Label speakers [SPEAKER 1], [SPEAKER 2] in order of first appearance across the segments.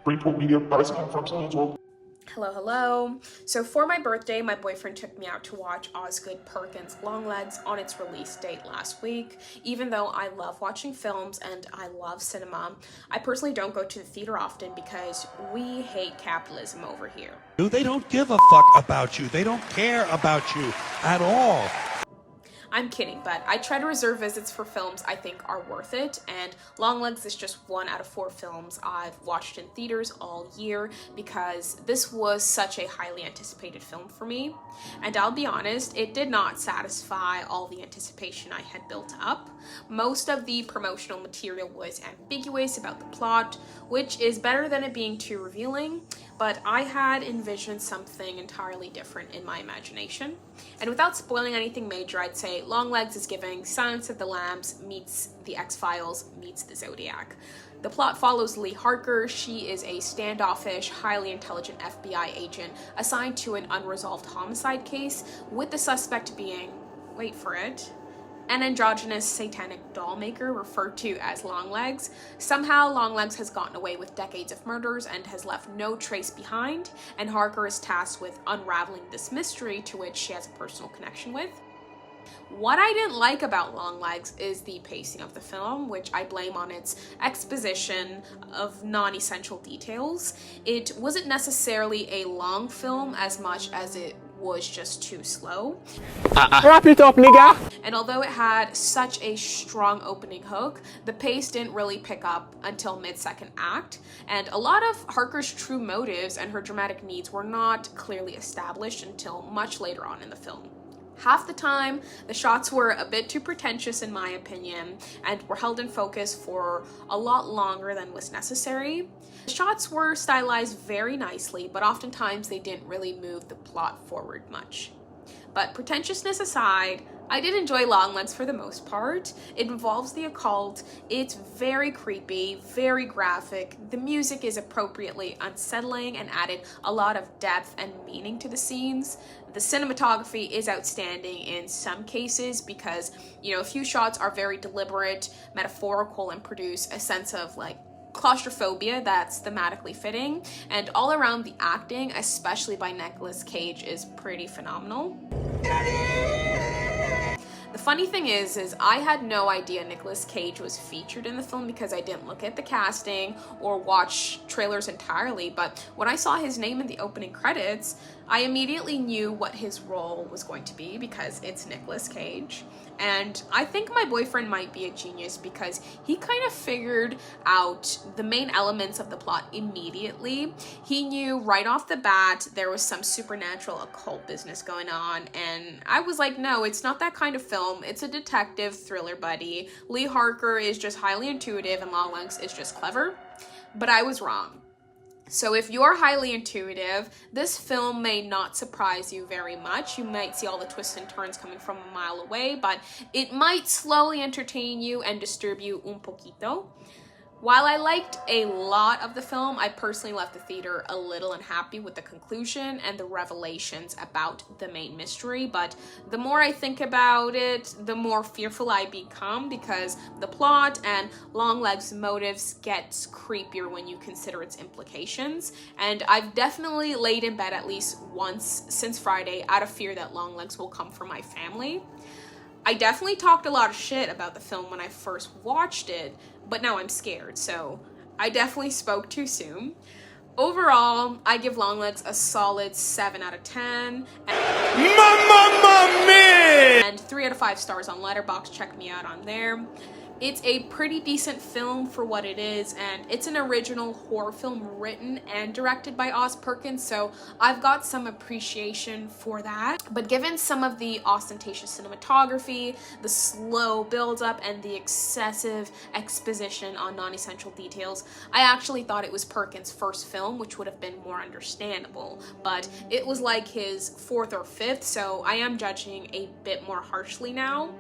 [SPEAKER 1] Greenport Media, guys, I'm from San Antonio.
[SPEAKER 2] Hello, hello. So for my birthday, my boyfriend took me out to watch Osgoode Perkins' Longlegs on its release date last week. Even though I love watching films and I love cinema, I personally don't go to the theater often because we hate capitalism over here.
[SPEAKER 3] They don't give a fuck about you. They don't care about you at all.
[SPEAKER 2] I'm kidding, but I try to reserve visits for films I think are worth it, and Longlegs is just 1 out of 4 films I've watched in theaters all year because this was such a highly anticipated film for me. And I'll be honest, it did not satisfy all the anticipation I had built up. Most of the promotional material was ambiguous about the plot, which is better than it being too revealing, but I had envisioned something entirely different in my imagination. And without spoiling anything major, I'd say Longlegs is giving Silence of the Lambs meets The X-Files meets The Zodiac. The plot follows Lee Harker. She is a standoffish, highly intelligent FBI agent assigned to an unresolved homicide case, with the suspect being, wait for it, an androgynous satanic doll maker referred to as Longlegs. Somehow, Longlegs has gotten away with decades of murders and has left no trace behind, and Harker is tasked with unraveling this mystery to which she has a personal connection with. What I didn't like about Longlegs is the pacing of the film, which I blame on its exposition of non-essential details. It wasn't necessarily a long film as much as it was just too slow.
[SPEAKER 4] Wrap it up, nigga!
[SPEAKER 2] And although it had such a strong opening hook, the pace didn't really pick up until mid-second act, and a lot of Harker's true motives and her dramatic needs were not clearly established until much later on in the film. Half the time, the shots were a bit too pretentious in my opinion, and were held in focus for a lot longer than was necessary. The shots were stylized very nicely, but oftentimes they didn't really move the plot forward much. But pretentiousness aside, I did enjoy Longlegs for the most part. It involves the occult, it's very creepy, very graphic, the music is appropriately unsettling and added a lot of depth and meaning to the scenes. The cinematography is outstanding in some cases because, a few shots are very deliberate, metaphorical, and produce a sense of claustrophobia that's thematically fitting, and all around the acting, especially by Nicolas Cage, is pretty phenomenal. The funny thing is I had no idea Nicolas Cage was featured in the film because I didn't look at the casting or watch trailers entirely, but when I saw his name in the opening credits, I immediately knew what his role was going to be because it's Nicolas Cage. And I think my boyfriend might be a genius because he kind of figured out the main elements of the plot immediately. He knew right off the bat there was some supernatural occult business going on, and I was like, no, it's not that kind of film. It's a detective thriller buddy. Lee Harker is just highly intuitive and Longlegs is just clever. But I was wrong. So if you're highly intuitive, this film may not surprise you very much. You might see all the twists and turns coming from a mile away, but it might slowly entertain you and disturb you un poquito. While I liked a lot of the film, I personally left the theater a little unhappy with the conclusion and the revelations about the main mystery, but the more I think about it, the more fearful I become because the plot and Longlegs' motives gets creepier when you consider its implications, and I've definitely laid in bed at least once since Friday out of fear that Longlegs will come for my family. I definitely talked a lot of shit about the film when I first watched it, but now I'm scared, so I definitely spoke too soon. Overall, I give Longlegs a solid 7 out of 10.
[SPEAKER 3] Mamma mia!
[SPEAKER 2] And 3 out of 5 stars on Letterboxd. Check me out on there. It's a pretty decent film for what it is, and it's an original horror film written and directed by Osgoode Perkins, so I've got some appreciation for that. But given some of the ostentatious cinematography, the slow build-up, and the excessive exposition on non-essential details, I actually thought it was Perkins' first film, which would have been more understandable. But it was like his 4th or 5th, so I am judging a bit more harshly now.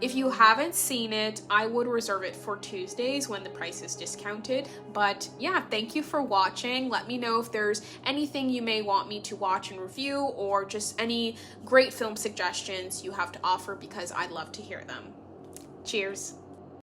[SPEAKER 2] If you haven't seen it, I would reserve it for Tuesdays when the price is discounted. But yeah, thank you for watching. Let me know if there's anything you may want me to watch and review, or just any great film suggestions you have to offer because I'd love to hear them. Cheers.